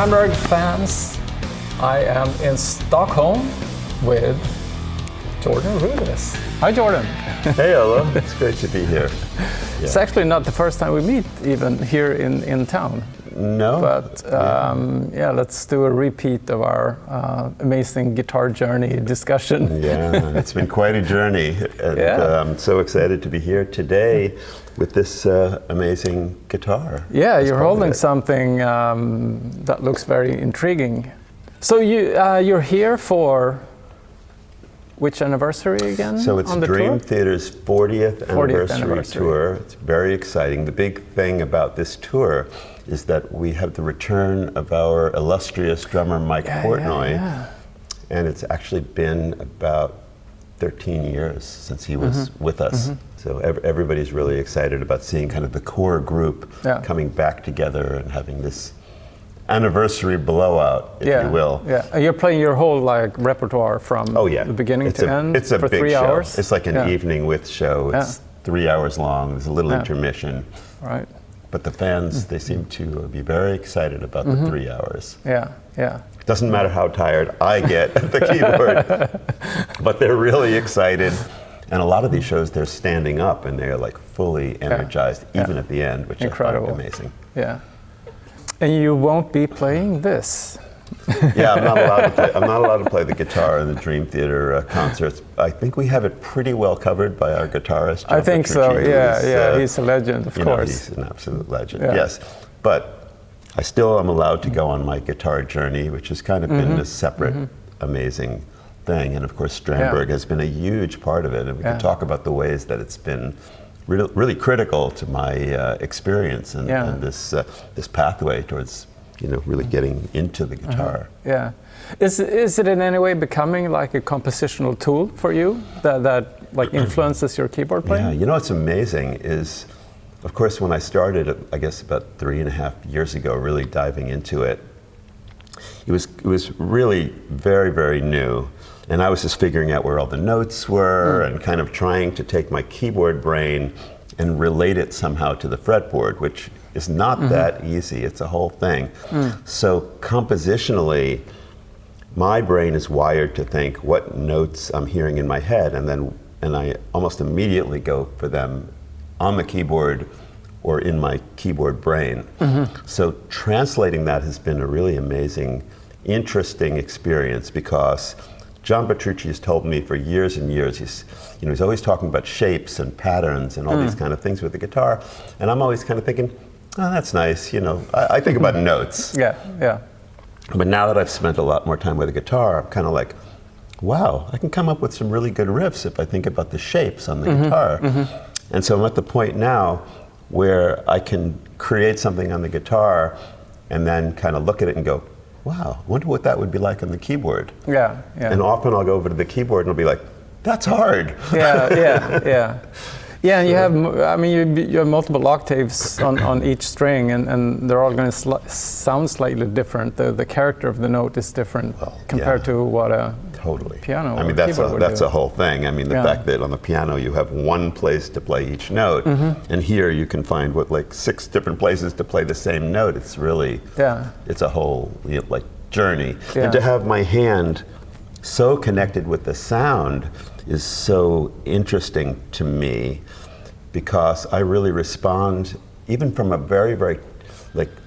Strandberg fans, I am in Stockholm with Jordan Rudess. Hi Jordan. Hey Ola, it's great to be here. Yeah. It's actually not the first time we meet even here in town. No. But yeah, let's do a repeat of our amazing guitar journey discussion. Yeah, it's been quite a journey. And I'm so excited to be here today with this amazing guitar. Yeah, you're holding something that looks very intriguing. So you're here for which anniversary again? So it's Dream Theater's 40th anniversary tour. It's very exciting. The big thing about this tour is that we have the return of our illustrious drummer Mike Portnoy, and it's actually been about 13 years since he was with us. So everybody's really excited about seeing kind of the core group coming back together and having this anniversary blowout, if you will. Yeah, and you're playing your whole repertoire from the beginning to end it's a for big 3 show. hours. It's like an evening with show. It's 3 hours long. There's a little intermission. Right. But the fans, they seem to be very excited about the 3 hours. Yeah, yeah. It doesn't matter how tired I get at the keyboard, but they're really excited. And a lot of these shows, they're standing up and they're like fully energized, even at the end, which incredible. I find amazing. Yeah. And you won't be playing this. Yeah, I'm not allowed to play. I'm not allowed to play the guitar in the Dream Theater concerts. I think we have it pretty well covered by our guitarist. I think so. Yeah, he's a legend, of course. He's an absolute legend. Yes, but I still am allowed to go on my guitar journey, which has kind of been a separate, amazing thing. And of course, Strandberg has been a huge part of it. And we can talk about the ways that it's been really critical to my experience and this pathway towards really getting into the guitar. Yeah, is it in any way becoming like a compositional tool for you that like influences your keyboard playing? Yeah, what's amazing is, of course, when I started, I guess about 3.5 years ago, really diving into it, it was really very, very new. And I was just figuring out where all the notes were and kind of trying to take my keyboard brain and relate it somehow to the fretboard, which is not that easy. It's a whole thing. So compositionally, my brain is wired to think what notes I'm hearing in my head, and I almost immediately go for them on the keyboard or in my keyboard brain. So translating that has been a really amazing, interesting experience, because John Petrucci has told me for years and years, he's always talking about shapes and patterns and all these kind of things with the guitar, and I'm always kind of thinking, oh, that's nice, I think about notes. Yeah. But now that I've spent a lot more time with the guitar, I'm kind of like, wow, I can come up with some really good riffs if I think about the shapes on the guitar. And so I'm at the point now where I can create something on the guitar and then kind of look at it and go, wow, I wonder what that would be like on the keyboard. Yeah. And often I'll go over to the keyboard and I'll be like, that's hard. Yeah, and you have, you have multiple octaves on each string, and they're all going to sound slightly different. The character of the note is different compared to what a piano or keyboard would that's do. a whole thing. The fact that on the piano you have one place to play each note, and here you can find 6 different places to play the same note. It's really, it's a whole journey. And to have my hand so connected with the sound is so interesting to me, because I really respond, even from a very, very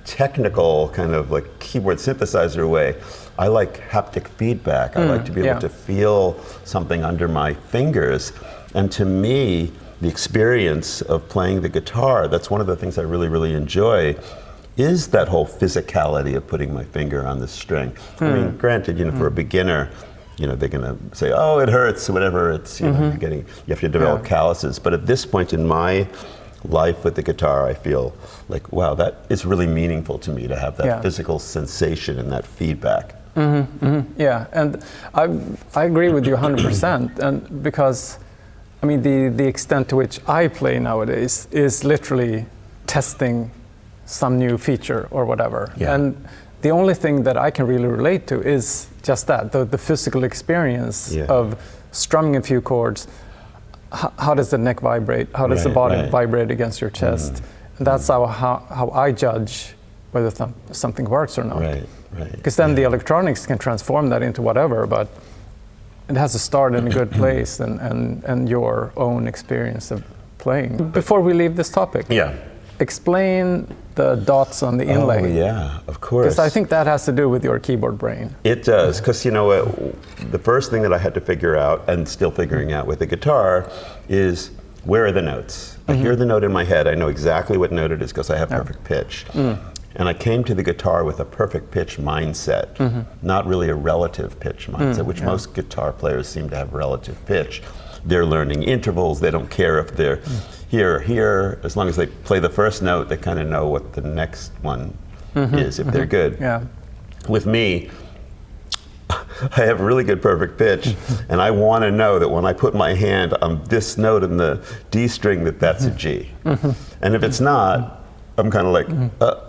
technical kind of keyboard synthesizer way. I like haptic feedback. I like to be able to feel something under my fingers. And to me, the experience of playing the guitar, that's one of the things I really, really enjoy, is that whole physicality of putting my finger on the string. Granted, for a beginner, they're going to say, oh, it hurts, whatever. It's you have to develop calluses. But at this point in my life with the guitar, I feel like, wow, that is really meaningful to me, to have that physical sensation and that feedback. Yeah, and I agree with you 100%. And because, the extent to which I play nowadays is literally testing some new feature or whatever. And the only thing that I can really relate to is just that, the physical experience of strumming a few chords. How does the neck vibrate? How does the body vibrate against your chest? And that's how I judge whether something works or not. Because then the electronics can transform that into whatever, but it has to start in a good place and your own experience of playing. Before we leave this topic, explain the dots on the inlay. Oh yeah, of course. Because I think that has to do with your keyboard brain. It does, because you know, the first thing that I had to figure out, and still figuring out with the guitar, is where are the notes? I hear the note in my head, I know exactly what note it is because I have perfect pitch. And I came to the guitar with a perfect pitch mindset, not really a relative pitch mindset, which most guitar players seem to have relative pitch. They're learning intervals, they don't care if they're here or here. As long as they play the first note, they kind of know what the next one is, if they're good. With me, I have really good perfect pitch, and I want to know that when I put my hand on this note in the D string, that that's a G. And if it's not, I'm kind of like,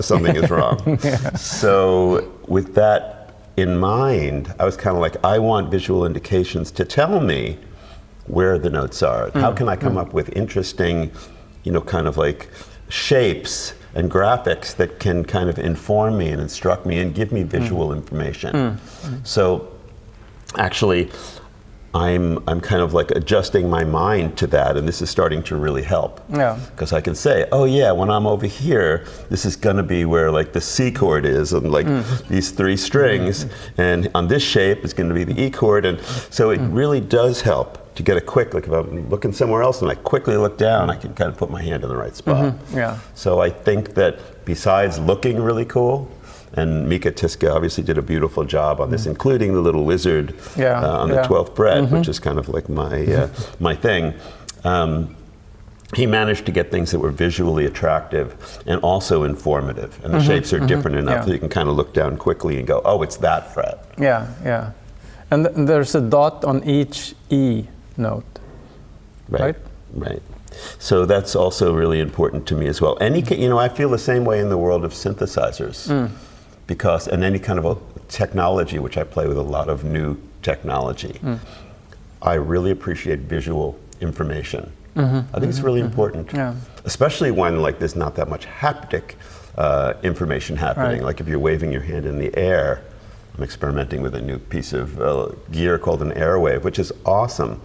something is wrong. So with that in mind, I was kind of like, I want visual indications to tell me where the notes are. How can I come up with interesting, you know, kind of like shapes and graphics that can kind of inform me and instruct me and give me visual information. So actually, I'm kind of like adjusting my mind to that, and this is starting to really help. Because I can say, oh yeah, when I'm over here, this is gonna be where like the C chord is, and like these three strings, and on this shape is gonna be the E chord, and so it really does help to get a quick, like if I'm looking somewhere else and I quickly look down, I can kind of put my hand in the right spot. So I think that besides looking really cool, and Mika Tiska obviously did a beautiful job on this, including the little wizard on the 12th fret, which is kind of like my my thing. He managed to get things that were visually attractive and also informative. And the shapes are different enough that you can kind of look down quickly and go, oh, it's that fret. And there's a dot on each E note, right? So that's also really important to me as well. You know, I feel the same way in the world of synthesizers, because, and any kind of a technology, which I play with a lot of new technology, I really appreciate visual information. I think it's really important, especially when like there's not that much haptic information happening. Like if you're waving your hand in the air, I'm experimenting with a new piece of gear called an airwave, which is awesome.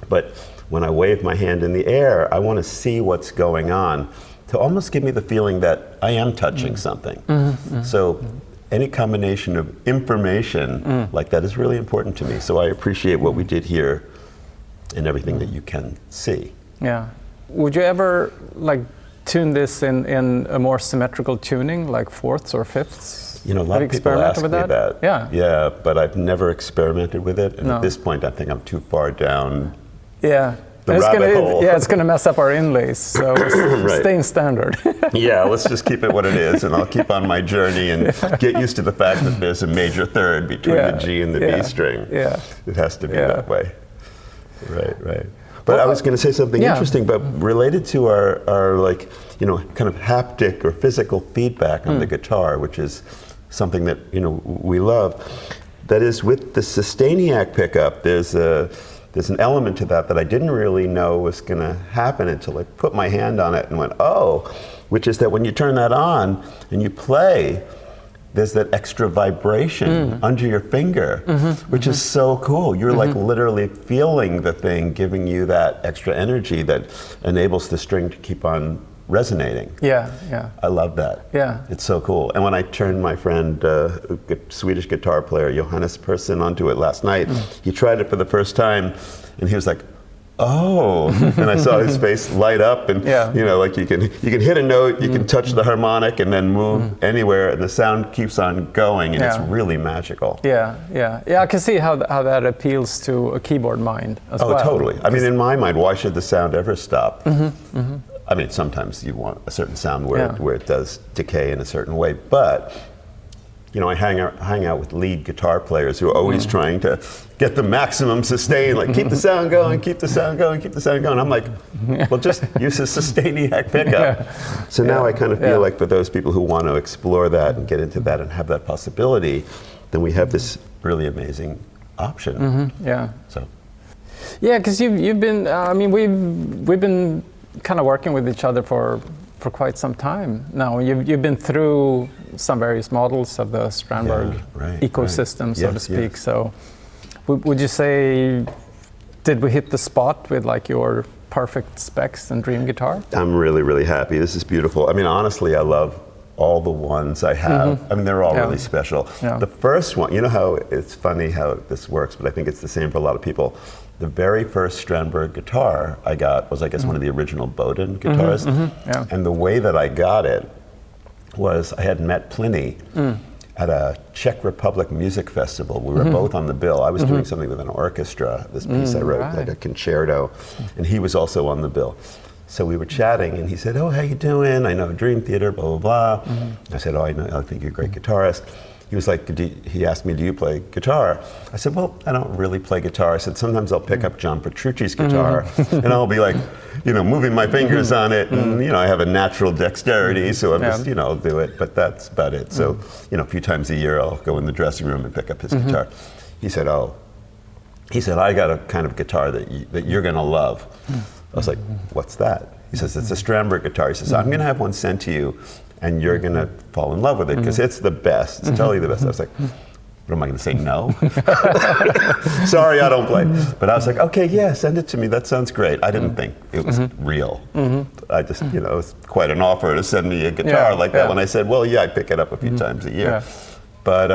But when I wave my hand in the air, I want to see what's going on to almost give me the feeling that I am touching something. So any combination of information like that is really important to me. So I appreciate what we did here and everything that you can see. Would you ever like tune this in a more symmetrical tuning, like fourths or fifths? You know, a lot of people ask me that. Yeah, but I've never experimented with it, and at this point I think I'm too far down the rabbit hole. It's going to mess up our inlays, so stay in standard. Let's just keep it what it is, and I'll keep on my journey and get used to the fact that there's a major third between the G and the B string. It has to be that way. Right. But I was going to say something interesting, but related to our like, you know, kind of haptic or physical feedback on the guitar, which is something that, you know, we love. That is, with the Sustainiac Pickup, there's an element to that I didn't really know was going to happen until I put my hand on it and went, oh, which is that when you turn that on and you play, there's that extra vibration under your finger, which is so cool. You're like literally feeling the thing, giving you that extra energy that enables the string to keep on resonating. I love that. It's so cool. And when I turned my friend, Swedish guitar player Johannes Persson, onto it last night, he tried it for the first time, and he was like, oh, and I saw his face light up, and you know, like you can hit a note, you can touch the harmonic, and then move anywhere, and the sound keeps on going, and it's really magical. I can see how that appeals to a keyboard mind as well. Oh, totally. I mean, in my mind, why should the sound ever stop? I mean, sometimes you want a certain sound where it does decay in a certain way, but you know, I hang out with lead guitar players who are always trying to get the maximum sustain, like keep the sound going, keep the sound going, keep the sound going. I'm like, well, just use a Sustainiac Pickup. So now I kind of feel like for those people who want to explore that and get into that and have that possibility, then we have this really amazing option. So. Yeah, because you've been. I mean, we've been kind of working with each other for quite some time now. You've been through some various models of the Strandberg ecosystem, so to speak. So would you say, did we hit the spot with like your perfect specs and dream guitar? I'm really, really happy. This is beautiful. I mean, honestly, I love all the ones I have. I mean, they're all really special. The first one, you know how it's funny how this works, but I think it's the same for a lot of people. The very first Strandberg guitar I got was, I guess, one of the original Boden guitars. And the way that I got it was I had met Pliny at a Czech Republic music festival. We were both on the bill. I was doing something with an orchestra, this piece I wrote, like a concerto, and he was also on the bill. So we were chatting, and he said, "Oh, how you doing? I know Dream Theater, blah, blah, blah." I said, "Oh, I think you're a great guitarist." He was like, he asked me, "Do you play guitar?" I said, "Well, I don't really play guitar." I said, "Sometimes I'll pick up John Petrucci's guitar, and I'll be like, you know, moving my fingers on it, and you know, I have a natural dexterity, so I'm just, you know, I'll do it, but that's about it." So, you know, a few times a year, I'll go in the dressing room and pick up his guitar. He said, "I got a kind of guitar that you're gonna love." I was like, "What's that?" He says, "It's a Strandberg guitar." He says, "I'm gonna have one sent to you, and you're gonna fall in love with it because it's the best. It's totally the best." I was like, "What am I gonna say? No?" Sorry, I don't play. But I was like, "Okay, yeah, send it to me. That sounds great." I didn't think it was real. I just, you know, it was quite an offer to send me a guitar like that. When I said, "Well, yeah, I pick it up a few times a year." But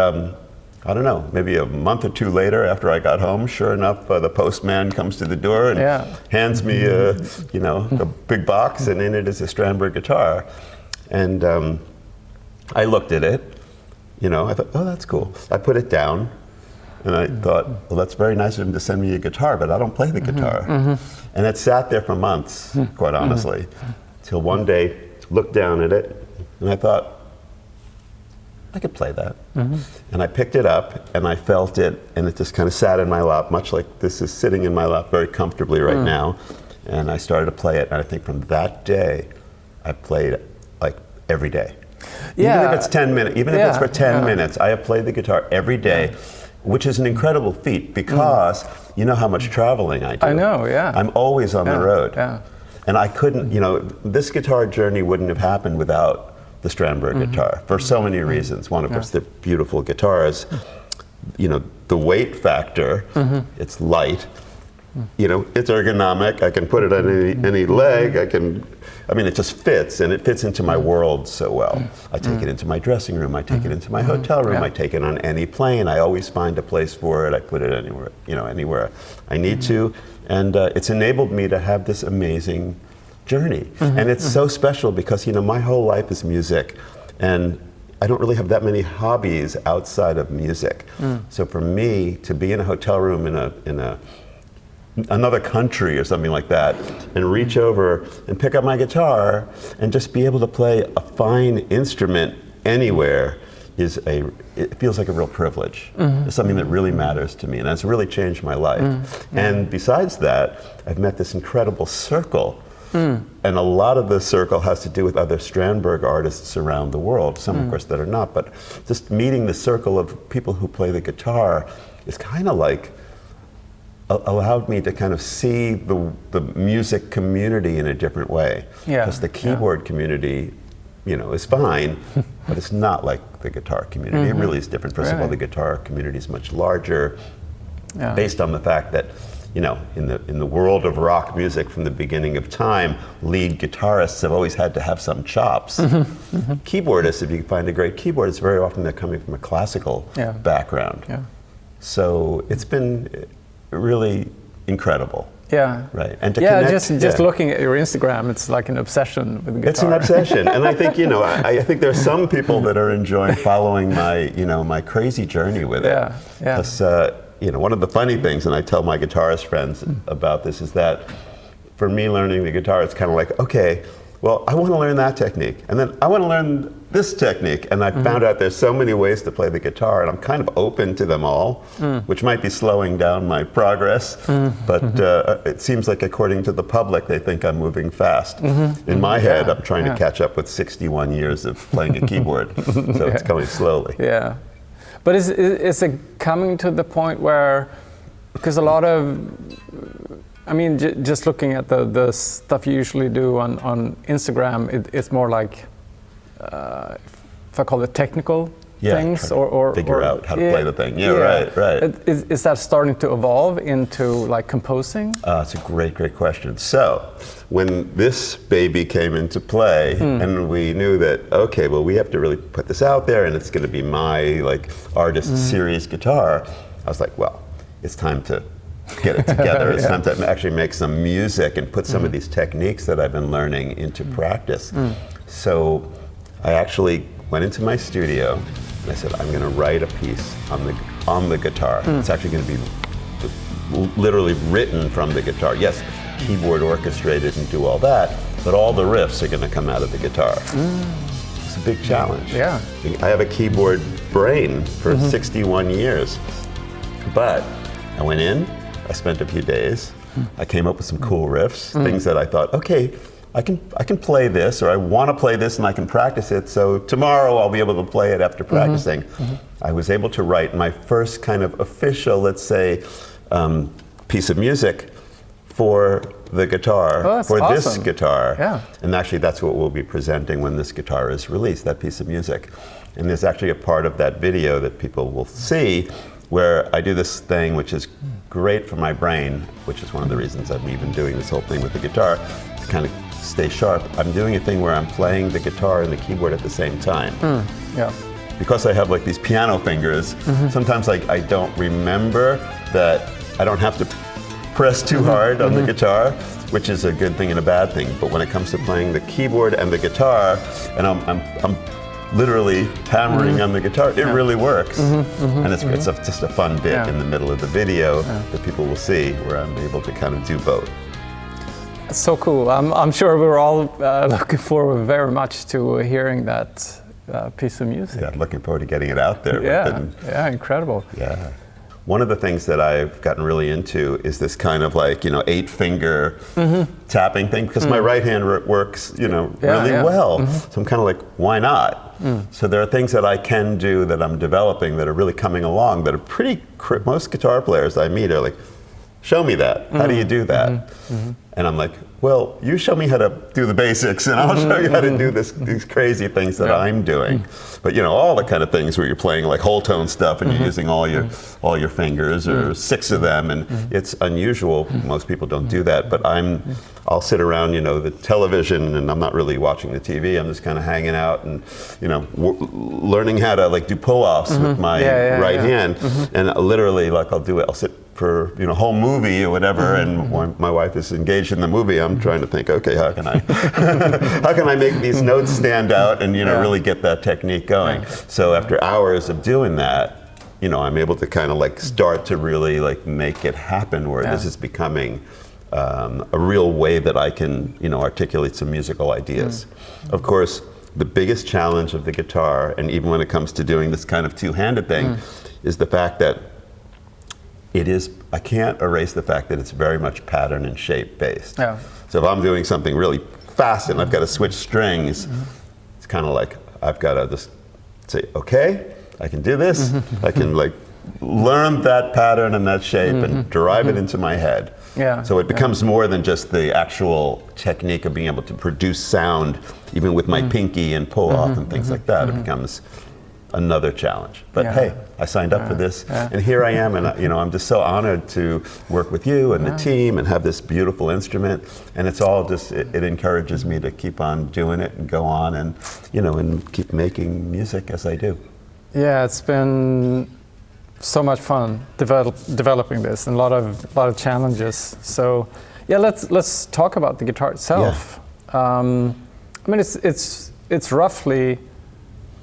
I don't know, maybe a month or two later after I got home, sure enough, the postman comes to the door and hands me you know, a big box, and in it is a Strandberg guitar. And I looked at it, you know, I thought, "Oh, that's cool." I put it down, and I thought, "Well, that's very nice of him to send me a guitar, but I don't play the guitar." And it sat there for months, quite honestly, till one day, looked down at it, and I thought, I could play that. And I picked it up, and I felt it, and it just kind of sat in my lap, much like this is sitting in my lap very comfortably right now. And I started to play it, and I think from that day, I played like every day. Even if it's 10 minutes, even if it's for 10 minutes, I have played the guitar every day, which is an incredible feat because you know how much traveling I do. I know, I'm always on the road. And I couldn't, you know, this guitar journey wouldn't have happened without the Strandberg guitar for so many reasons. One, of course, they're beautiful guitars. You know, the weight factor, it's light. You know, it's ergonomic. I can put it on any leg. I mean, it just fits, and it fits into my world so well. I take it into my dressing room. I take it into my hotel room. I take it on any plane. I always find a place for it. I put it anywhere, you know, anywhere I need to. And it's enabled me to have this amazing journey. And it's so special because, you know, my whole life is music, and I don't really have that many hobbies outside of music. So for me to be in a hotel room in another country or something like that, and reach over and pick up my guitar and just be able to play a fine instrument anywhere it feels like a real privilege. It's something that really matters to me, and that's really changed my life. And besides that, I've met this incredible circle. And a lot of the circle has to do with other Strandberg artists around the world, some of course that are not, but just meeting the circle of people who play the guitar is kind of like allowed me to kind of see the music community in a different way. Because the keyboard community, you know, is fine, but it's not like the guitar community. It really is different. First of all, the guitar community is much larger, based on the fact that, you know, in the world of rock music from the beginning of time, lead guitarists have always had to have some chops. Keyboardists, if you find a great keyboardist, very often they're coming from a classical background. So it's been really incredible. Right. And to connect, just looking at your Instagram, it's like an obsession with the guitar. It's an obsession, and I think, you know, I think there's some people that are enjoying following my, you know, my crazy journey with it. Because, you know, one of the funny things, and I tell my guitarist friends about this, is that for me learning the guitar, it's kind of like, okay, well, I want to learn that technique, and then I want to learn this technique, and I found out there's so many ways to play the guitar, and I'm kind of open to them all, which might be slowing down my progress, but it seems like according to the public, they think I'm moving fast. In my head, I'm trying to catch up with 61 years of playing a keyboard, so it's going slowly. But is it coming to the point where, because a lot of, I mean, just looking at the stuff you usually do on Instagram, it's more like if I call it technical things, or figure out how to play the thing. Right. Is that starting to evolve into like composing? It's a great question. So when this baby came into play, and we knew that, okay, well, we have to really put this out there, and it's going to be my like artist series guitar. I was like, well, it's time to get it together. It's time to actually make some music and put some of these techniques that I've been learning into practice. So I actually went into my studio and I said, I'm going to write a piece on the guitar. It's actually going to be literally written from the guitar. Yes, keyboard orchestrated and do all that, but all the riffs are going to come out of the guitar. It's a big challenge. Yeah. I have a keyboard brain for 61 years, but I went in, I spent a few days, I came up with some cool riffs, things that I thought, okay, I can play this, or I want to play this and I can practice it, so tomorrow I'll be able to play it after practicing. I was able to write my first kind of official, let's say, piece of music for the guitar, for this guitar. Yeah. And actually that's what we'll be presenting when this guitar is released, that piece of music. And there's actually a part of that video that people will see where I do this thing which is great for my brain, which is one of the reasons I'm even doing this whole thing with the guitar, to kind of stay sharp. I'm doing a thing where I'm playing the guitar and the keyboard at the same time. Because I have like these piano fingers, sometimes like I don't remember that I don't have to press too hard on the guitar, which is a good thing and a bad thing. But when it comes to playing the keyboard and the guitar, and I'm literally hammering on the guitar, it really works. And it's just a fun bit in the middle of the video that people will see where I'm able to kind of do both. It's so cool. I'm sure we're all looking forward very much to hearing that piece of music. Yeah, looking forward to getting it out there. Yeah, incredible. Yeah. One of the things that I've gotten really into is this kind of like, 8-finger tapping thing, because my right hand works, really well. So I'm kind of like, why not? So there are things that I can do that I'm developing that are really coming along that are pretty, most guitar players I meet are like, show me that. How do you do that? And I'm like, well, you show me how to do the basics and I'll show you how to do these crazy things that I'm doing. But all the kind of things where you're playing like whole tone stuff and you're using all your fingers or 6 of them, and it's unusual. Most people don't do that, but I'll sit around, the television, and I'm not really watching the TV. I'm just kind of hanging out and, learning how to like do pull-offs with my right hand. And literally, like I'll sit for a whole movie or whatever, and when my wife is engaged in the movie, I'm trying to think, okay, how can I make these notes stand out and really get that technique going? So after hours of doing that, I'm able to kind of like start to really like make it happen, where this is becoming a real way that I can articulate some musical ideas. Of course, the biggest challenge of the guitar, and even when it comes to doing this kind of two-handed thing, is the fact that I can't erase the fact that it's very much pattern and shape based. So if I'm doing something really fast and I've got to switch strings, it's kind of like I've got to just say, okay, I can do this. I can like learn that pattern and that shape and derive it into my head. So it becomes more than just the actual technique of being able to produce sound, even with my pinky and pull off and things like that. It becomes another challenge. But hey, I signed up for this, and here I am, and I'm just so honored to work with you and the team and have this beautiful instrument. And it's all just it encourages me to keep on doing it and go on and and keep making music as I do. Yeah, it's been so much fun developing this, and a lot of challenges. So let's talk about the guitar itself. I mean, it's roughly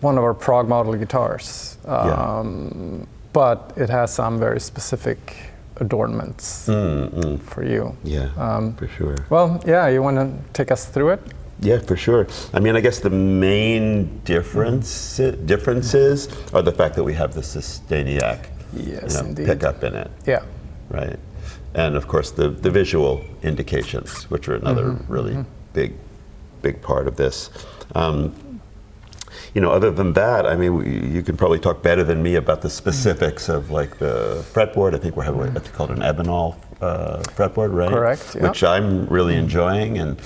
one of our prog model guitars, but it has some very specific adornments for you. For sure. Well, you want to take us through it? Yeah, for sure. I mean, I guess the main differences are the fact that we have the Sustainiac pickup in it. Right. And of course the visual indications, which are another really big part of this. Other than that, I mean, you can probably talk better than me about the specifics of like the fretboard. I think we're having what's called an Ebonol fretboard, right? Correct. Which I'm really enjoying. And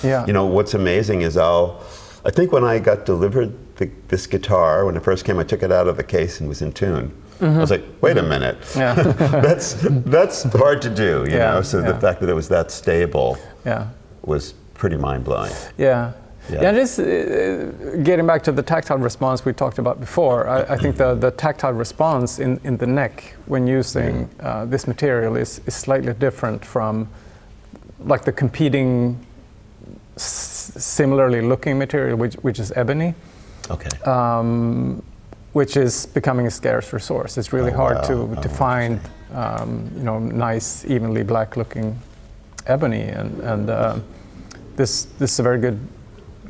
what's amazing is I I think when I got delivered this guitar, when it first came, I took it out of the case and was in tune. I was like, wait a minute, that's hard to do, you know. So the fact that it was that stable was pretty mind-blowing. Yeah, and this, getting back to the tactile response we talked about before, I think the tactile response in the neck when using this material is slightly different from like the competing similarly looking material, which is ebony. Okay. Which is becoming a scarce resource. It's really hard to find, you know, nice, evenly black-looking ebony, and this is a very good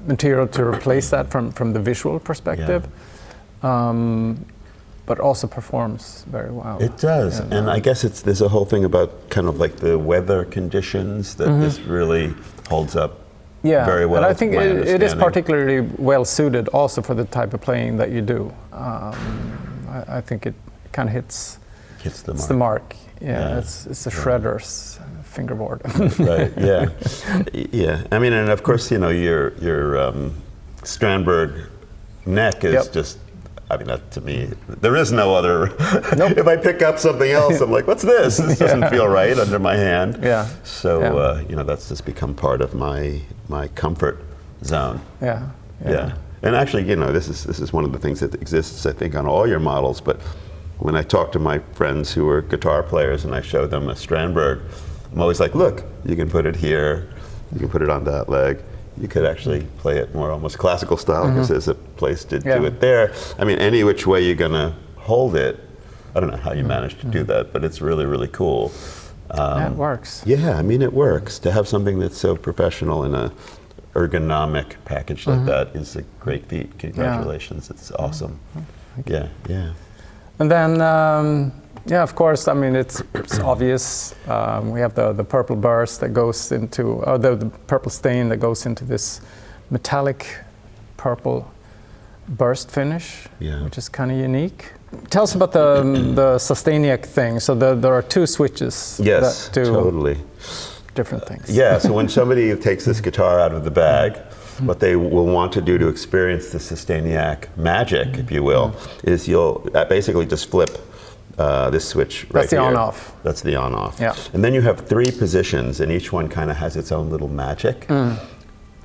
material to replace that from the visual perspective, but also performs very well. It does, and I guess there's a whole thing about kind of like the weather conditions that this really holds up. Very well. And I think it is particularly well suited also for the type of playing that you do. I think it kind of hits the mark. It's a shredder's fingerboard. Right. Yeah. I mean, and of course, you know, your Strandberg neck is just. I mean, that to me, there is no other. If I pick up something else, I'm like, what's this? This doesn't feel right under my hand. So, you know, that's just become part of my comfort zone. Yeah. And actually, you know, this is one of the things that exists, I think, on all your models. But when I talk to my friends who are guitar players and I show them a Strandberg, I'm always like, look, you can put it here, you can put it on that leg. You could actually play it more almost classical style because there's a place to do it there. I mean, any which way you're going to hold it, I don't know how you manage to do that, but it's really, really cool. It works. Yeah, I mean, it works. To have something that's so professional in a ergonomic package like that is a great feat. Congratulations, it's awesome. Yeah. And then, of course, I mean, it's obvious. We have the purple burst that goes into, the purple stain that goes into this metallic purple burst finish, which is kind of unique. Tell us about the Sustainiac thing. So there are two switches that do different things. Yeah, so when somebody takes this guitar out of the bag, what they will want to do to experience the Sustainiac magic, if you will, is you'll basically just flip this switch right That's the here. on-off. That's the on-off. Yeah. And then you have 3 positions, and each one kind of has its own little magic.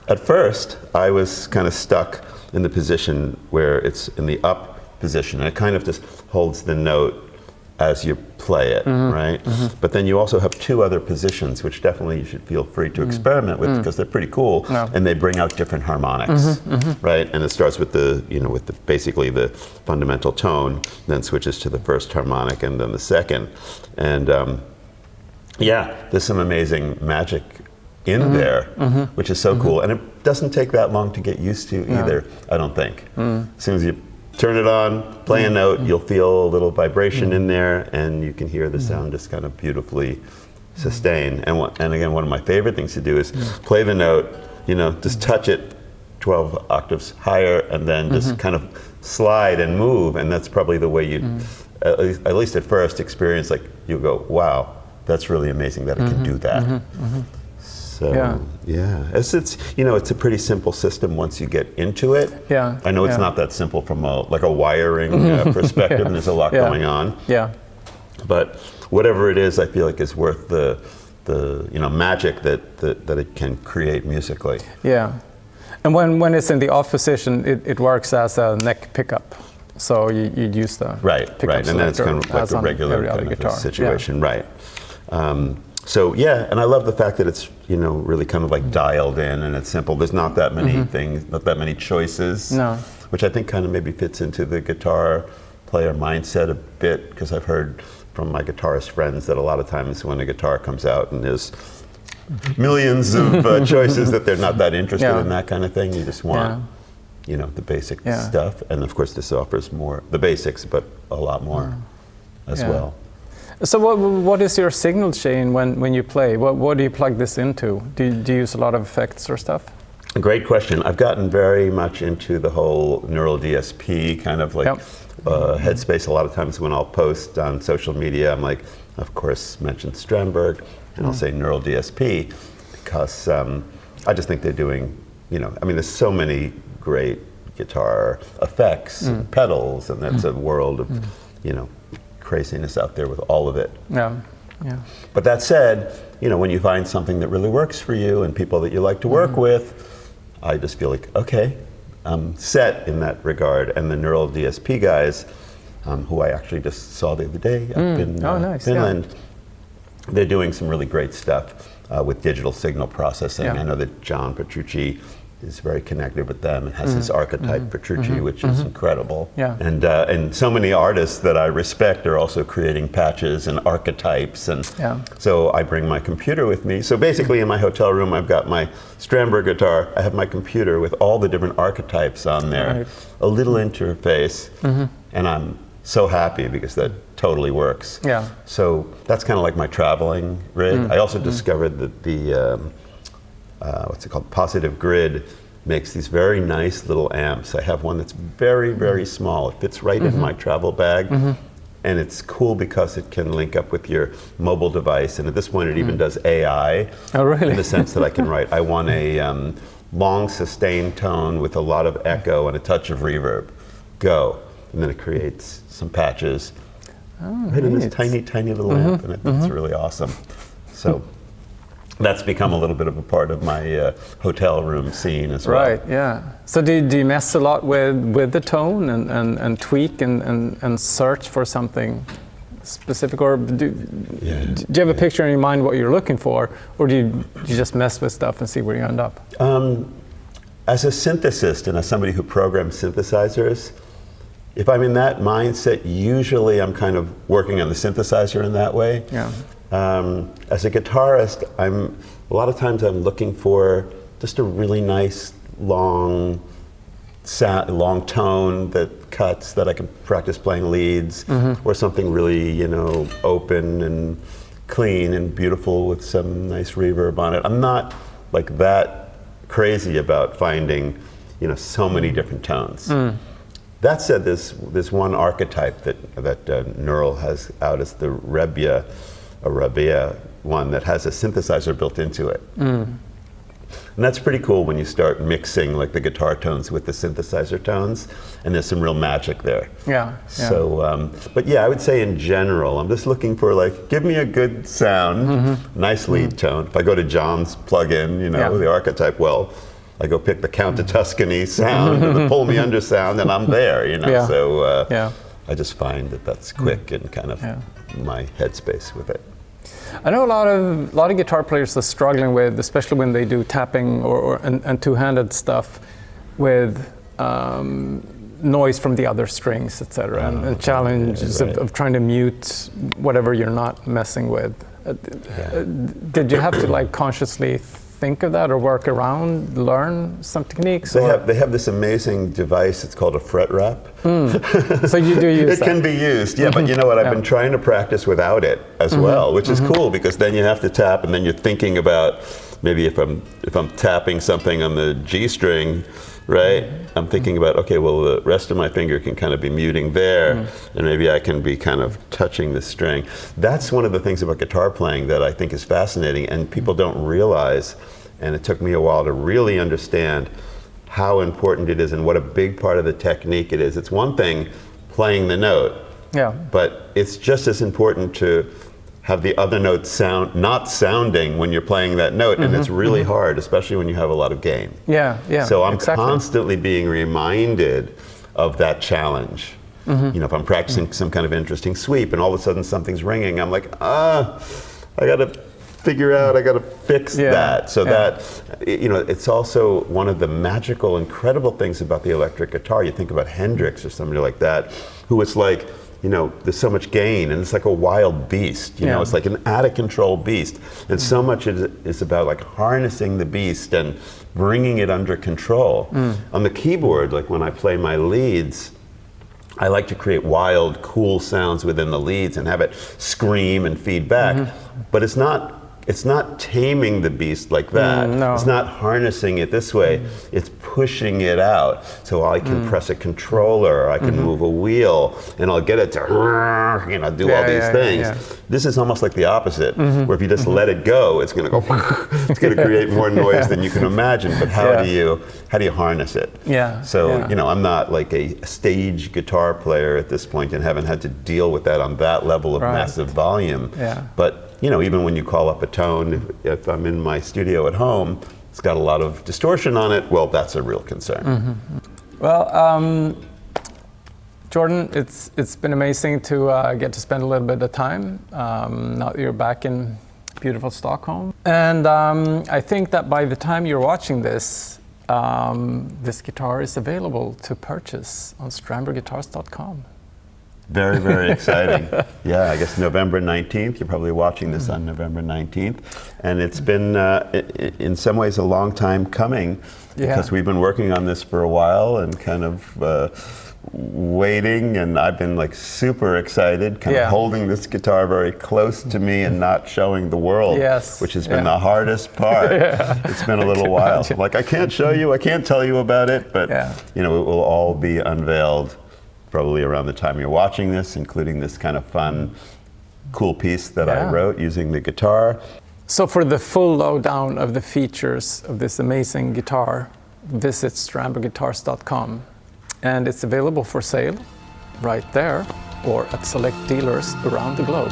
At first, I was kind of stuck in the position where it's in the up position, and it kind of just holds the note as you play it, right? But then you also have 2 other positions, which definitely you should feel free to experiment with because they're pretty cool, and they bring out different harmonics, right? And it starts with basically the fundamental tone, then switches to the first harmonic and then the second, and there's some amazing magic in there, which is so cool, and it doesn't take that long to get used to either. I don't think. As soon as you turn it on, play a note, you'll feel a little vibration in there, and you can hear the sound just kind of beautifully sustained. And again, one of my favorite things to do is play the note, you know, just touch it 12 octaves higher, and then just kind of slide and move, and that's probably the way you, at least at first, experience, like, you go, wow, that's really amazing that it can do that. So, it's you know, it's a pretty simple system once you get into it. I know it's not that simple from a wiring perspective, and there's a lot going on. But whatever it is, I feel like is worth the you know, magic that it can create musically. And when it's in the off position, it works as a neck pickup. So you'd use the pickup and then it's kind of like a regular kind of guitar situation, So and I love the fact that it's, you know, really kind of like dialed in and it's simple. There's not that many things, not that many choices, which I think kind of maybe fits into the guitar player mindset a bit, because I've heard from my guitarist friends that a lot of times when a guitar comes out and there's millions of choices, that they're not that interested in that kind of thing. You just want, you know, the basic stuff. And of course this offers more, the basics, but a lot more as well. So what is your signal chain when you play? What do you plug this into? Do you use a lot of effects or stuff? Great question. I've gotten very much into the whole neural DSP kind of like headspace. A lot of times when I'll post on social media, I'm like, of course, mention Strandberg, and I'll say neural DSP, because I just think they're doing, you know, I mean, there's so many great guitar effects and pedals, and that's a world of, you know, craziness out there with all of it. Yeah, yeah. But that said, you know, when you find something that really works for you and people that you like to work with, I just feel like, okay, I'm set in that regard. And the Neural DSP guys, who I actually just saw the other day up in nice, Finland, they're doing some really great stuff with digital signal processing. I know that John Petrucci is very connected with them and has this archetype Petrucci, which is incredible. Yeah. And so many artists that I respect are also creating patches and archetypes, and so I bring my computer with me. So basically in my hotel room I've got my Strandberg guitar, I have my computer with all the different archetypes on there, a little interface, and I'm so happy because that totally works. Yeah. So that's kind of like my traveling rig. I also discovered that the what's it called? Positive Grid makes these very nice little amps. I have one that's very, very small. It fits right in my travel bag. And it's cool because it can link up with your mobile device. And at this point, it even does AI. Oh, really? In the sense that I can write, I want a long sustained tone with a lot of echo and a touch of reverb. Go. And then it creates some patches. Right in this tiny, tiny little amp. And it's really awesome. So that's become a little bit of a part of my hotel room scene as well. Right, yeah. So do you mess a lot with the tone and tweak and search for something specific, or do you have a picture in your mind what you're looking for, or do you just mess with stuff and see where you end up? As a synthesist and as somebody who programs synthesizers, if I'm in that mindset, usually I'm kind of working on the synthesizer in that way. Yeah. As a guitarist, a lot of times I'm looking for just a really nice long tone that cuts, that I can practice playing leads, or something really, you know, open and clean and beautiful with some nice reverb on it. I'm not like that crazy about finding, you know, so many different tones. That said, there's one archetype that Neural has out as the Rebia one that has a synthesizer built into it. And that's pretty cool when you start mixing like the guitar tones with the synthesizer tones, and there's some real magic there. Yeah. So, but yeah, I would say in general, I'm just looking for like, give me a good sound, nice lead tone. If I go to John's plugin, you know, the archetype, well, I go pick the Count of Tuscany sound and the Pull Me Under sound, and I'm there, you know. So I just find that that's quick and kind of my headspace with it. I know a lot of guitar players are struggling with, especially when they do tapping and two-handed stuff, with noise from the other strings, etc., and challenges of trying to mute whatever you're not messing with. Did you have to like consciously think of that or work around, learn some techniques? They have this amazing device, it's called a fret wrap. So you do use that? It can be used, yeah, but you know what, I've been trying to practice without it as well, which is cool, because then you have to tap and then you're thinking about, maybe if I'm tapping something on the G string, right, I'm thinking about, okay, well, the rest of my finger can kind of be muting there, and maybe I can be kind of touching the string. That's one of the things about guitar playing that I think is fascinating, and people don't realize, and it took me a while to really understand how important it is and what a big part of the technique it is. It's one thing playing the note, but it's just as important to have the other note not sounding when you're playing that note, and it's really hard, especially when you have a lot of gain. So I'm constantly being reminded of that challenge. You know, if I'm practicing some kind of interesting sweep and all of a sudden something's ringing, I'm like, I gotta figure out, I gotta fix that. So that, you know, it's also one of the magical, incredible things about the electric guitar. You think about Hendrix or somebody like that, who is like, you know, there's so much gain, and it's like a wild beast, you know, it's like an out of control beast. And so much is about like harnessing the beast and bringing it under control. On the keyboard, like when I play my leads, I like to create wild, cool sounds within the leads and have it scream and feed back. But it's not it's not taming the beast like that. No. It's not harnessing it this way. It's pushing it out. So I can press a controller, I can move a wheel, and I'll get it to do all these things. This is almost like the opposite, where if you just let it go, it's going to go. It's going to create more noise than you can imagine. But how do you harness it? So I'm not like a stage guitar player at this point, and haven't had to deal with that on that level of massive volume. But even when you call up a tone, if I'm in my studio at home, it's got a lot of distortion on it, well, that's a real concern. Well, Jordan, it's been amazing to get to spend a little bit of time. Now that you're back in beautiful Stockholm. And I think that by the time you're watching this, this guitar is available to purchase on strandbergguitars.com. Very, very exciting. Yeah, I guess November 19th. You're probably watching this on November 19th. And it's been, in some ways, a long time coming, because we've been working on this for a while and kind of waiting. And I've been like super excited, kind of holding this guitar very close to me and not showing the world, which has been the hardest part. It's been a little while. Like, I can't show you, I can't tell you about it, but it will all be unveiled probably around the time you're watching this, including this kind of fun, cool piece that I wrote using the guitar. So for the full lowdown of the features of this amazing guitar, visit strandbergguitars.com. And it's available for sale right there or at select dealers around the globe.